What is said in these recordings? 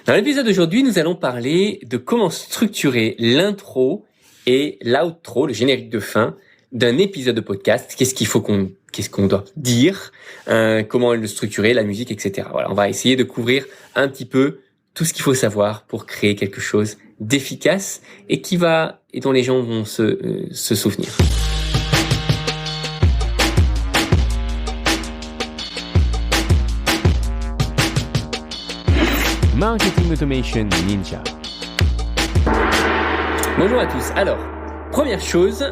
Dans l'épisode d'aujourd'hui, nous allons parler de comment structurer l'intro et l'outro, le générique de fin d'un épisode de podcast. Qu'est-ce qu'on doit dire, comment le structurer, la musique, etc. Voilà, on va essayer de couvrir un petit peu tout ce qu'il faut savoir pour créer quelque chose d'efficace et dont les gens vont se souvenir. Marketing Automation Ninja. Bonjour à tous. Alors, première chose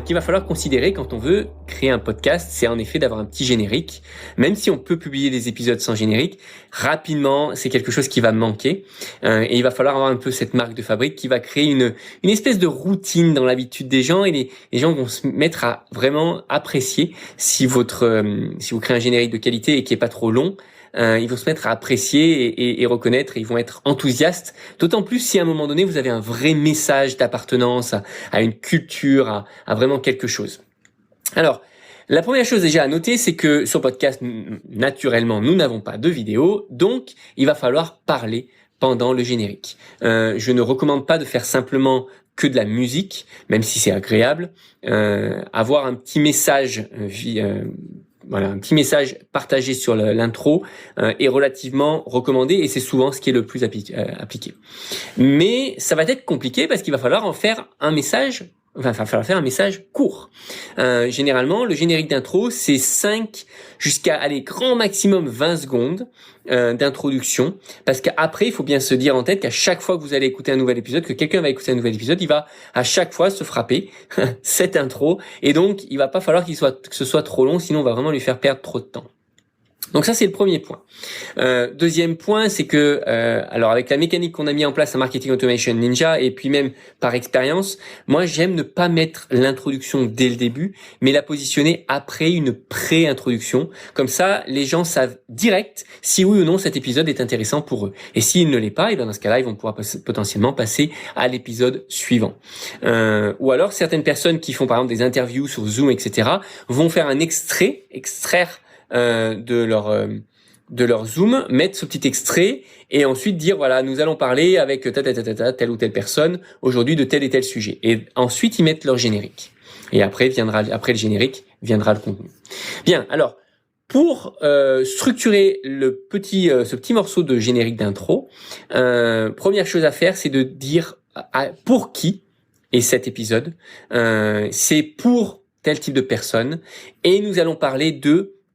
qu'il va falloir considérer quand on veut créer un podcast, c'est en effet d'avoir un petit générique. Même si on peut publier des épisodes sans générique, rapidement, c'est quelque chose qui va manquer. Et il va falloir avoir un peu cette marque de fabrique qui va créer une espèce de routine dans l'habitude des gens. Et les gens vont se mettre à vraiment apprécier si vous créez un générique de qualité et qui est pas trop long. Ils vont se mettre à apprécier et reconnaître, et ils vont être enthousiastes, d'autant plus si à un moment donné vous avez un vrai message d'appartenance à une culture, à vraiment quelque chose. Alors, la première chose déjà à noter, c'est que sur podcast, naturellement, nous n'avons pas de vidéo, donc il va falloir parler pendant le générique. Je ne recommande pas de faire simplement que de la musique, même si c'est agréable. Avoir un petit message un petit message partagé sur l'intro est relativement recommandé et c'est souvent ce qui est le plus appliqué. Mais ça va être compliqué parce qu'il va falloir en faire un message. Il va falloir faire un message court. Généralement, le générique d'intro, c'est 5 jusqu'à grand maximum 20 secondes d'introduction. Parce qu'après, il faut bien se dire en tête qu'à chaque fois que vous allez écouter un nouvel épisode, que quelqu'un va écouter un nouvel épisode, il va à chaque fois se frapper cette intro. Et donc, il va pas falloir que ce soit trop long, sinon on va vraiment lui faire perdre trop de temps. Donc ça, c'est le premier point. Deuxième point, c'est que alors avec la mécanique qu'on a mis en place à Marketing Automation Ninja et puis même par expérience, moi j'aime ne pas mettre l'introduction dès le début, mais la positionner après une pré-introduction. Comme ça, les gens savent direct si oui ou non cet épisode est intéressant pour eux. Et s'il ne l'est pas, et bien dans ce cas-là, ils vont pouvoir potentiellement passer à l'épisode suivant. Ou alors certaines personnes qui font par exemple des interviews sur Zoom, etc., vont faire un extraire de leur Zoom, mettre ce petit extrait et ensuite dire voilà, nous allons parler avec telle ou telle personne aujourd'hui de tel et tel sujet. Et ensuite ils mettent leur générique. Et après le générique viendra le contenu. Bien, alors pour structurer ce petit morceau de générique d'intro, première chose à faire, c'est de dire pour qui est cet épisode. C'est pour tel type de personne et nous allons parler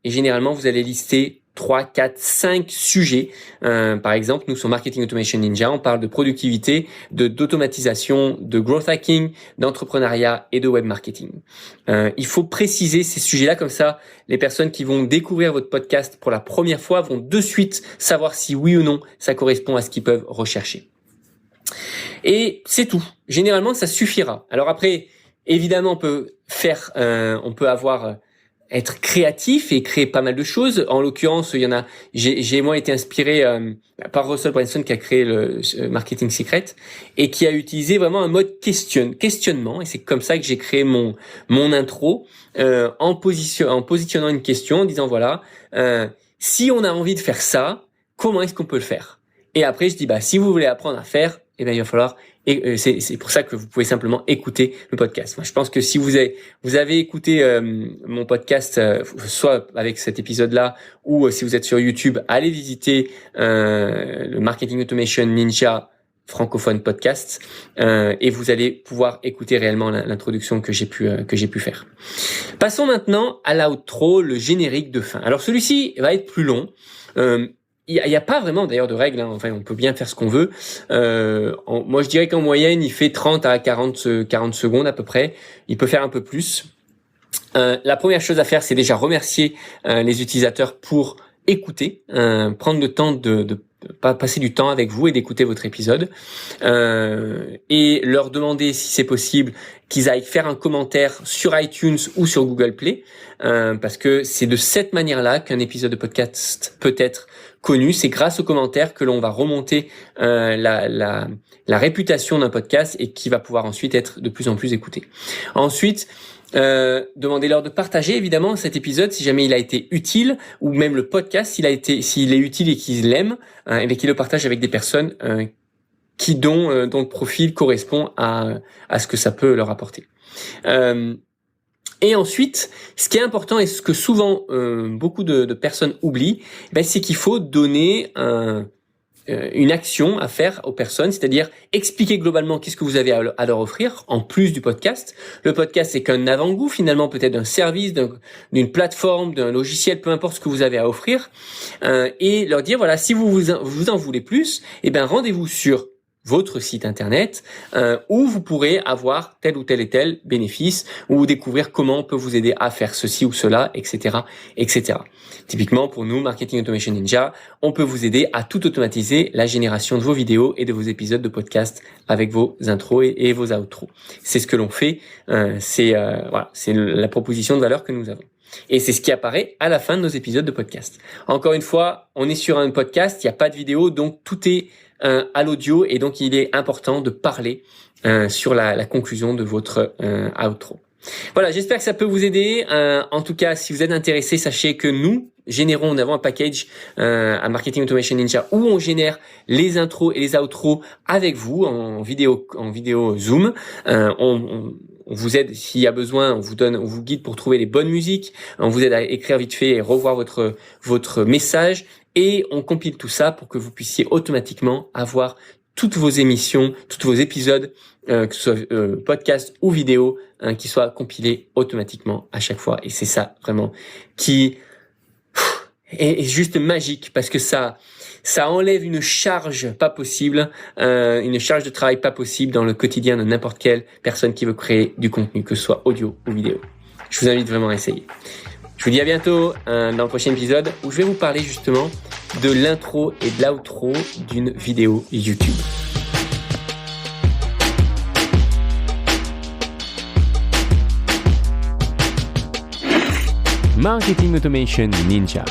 et généralement, vous allez lister 3, 4, 5 sujets. Par exemple, nous, sur Marketing Automation Ninja, on parle de productivité, d'automatisation, de growth hacking, d'entrepreneuriat et de web marketing. Il faut préciser ces sujets-là, comme ça, les personnes qui vont découvrir votre podcast pour la première fois vont de suite savoir si oui ou non ça correspond à ce qu'ils peuvent rechercher. Et c'est tout. Généralement, ça suffira. Alors après, évidemment, on peut être créatif et créer pas mal de choses. En l'occurrence, j'ai moi été inspiré par Russell Brunson qui a créé le Marketing Secret et qui a utilisé vraiment un mode questionnement, et c'est comme ça que j'ai créé mon intro en positionnant une question, en disant voilà, si on a envie de faire ça, comment est-ce qu'on peut le faire? Et après je dis si vous voulez apprendre à faire, il va falloir. Et c'est pour ça que vous pouvez simplement écouter le podcast. Moi, je pense que si vous avez écouté mon podcast, soit avec cet épisode-là, ou si vous êtes sur YouTube, allez visiter le Marketing Automation Ninja francophone podcast, et vous allez pouvoir écouter réellement l'introduction que j'ai pu faire. Passons maintenant à l'outro, le générique de fin. Alors celui-ci va être plus long. Il y a pas vraiment d'ailleurs de règles, hein. Enfin, on peut bien faire ce qu'on veut. Moi, je dirais qu'en moyenne, il fait 30 à 40 secondes à peu près. Il peut faire un peu plus. La première chose à faire, c'est déjà remercier les utilisateurs pour écouter, prendre le temps de passer du temps avec vous et d'écouter votre épisode, et leur demander si c'est possible qu'ils aillent faire un commentaire sur iTunes ou sur Google Play, parce que c'est de cette manière-là qu'un épisode de podcast peut être connu. C'est grâce aux commentaires que l'on va remonter la réputation d'un podcast et qui va pouvoir ensuite être de plus en plus écouté. Ensuite, Demandez-leur de partager évidemment cet épisode si jamais il a été utile, ou même le podcast s'il est utile et qu'ils l'aiment, et bien qu'ils le partagent avec des personnes dont le profil correspond à ce que ça peut leur apporter. Et ensuite, ce qui est important et ce que souvent beaucoup de personnes oublient, c'est qu'il faut donner une action à faire aux personnes, c'est-à-dire expliquer globalement qu'est-ce que vous avez à leur offrir en plus du podcast. Le podcast, c'est qu'un avant-goût finalement, peut-être d'un service, d'une plateforme, d'un logiciel, peu importe ce que vous avez à offrir, et leur dire voilà, si vous en voulez plus, rendez-vous sur votre site internet où vous pourrez avoir tel ou tel et tel bénéfice, ou découvrir comment on peut vous aider à faire ceci ou cela, etc., etc. Typiquement, pour nous, Marketing Automation Ninja, on peut vous aider à tout automatiser la génération de vos vidéos et de vos épisodes de podcast avec vos intros et vos outros. C'est ce que l'on fait. C'est la proposition de valeur que nous avons. Et c'est ce qui apparaît à la fin de nos épisodes de podcast. Encore une fois, on est sur un podcast, il n'y a pas de vidéo, donc tout est à l'audio, et donc il est important de parler sur la conclusion de votre outro. Voilà, j'espère que ça peut vous aider. En tout cas, si vous êtes intéressé, sachez que nous avons un package à Marketing Automation Ninja où on génère les intros et les outros avec vous en vidéo Zoom. On vous aide s'il y a besoin, on vous guide pour trouver les bonnes musiques, on vous aide à écrire vite fait et revoir votre message, et on compile tout ça pour que vous puissiez automatiquement avoir toutes vos émissions, tous vos épisodes, que ce soit podcast ou vidéo, qui soient compilés automatiquement à chaque fois. Et c'est ça vraiment qui est juste magique, parce que ça enlève une charge pas possible, une charge de travail pas possible dans le quotidien de n'importe quelle personne qui veut créer du contenu, que ce soit audio ou vidéo. Je vous invite vraiment à essayer. Je vous dis à bientôt dans le prochain épisode où je vais vous parler justement de l'intro et de l'outro d'une vidéo YouTube. Marketing Automation Ninja.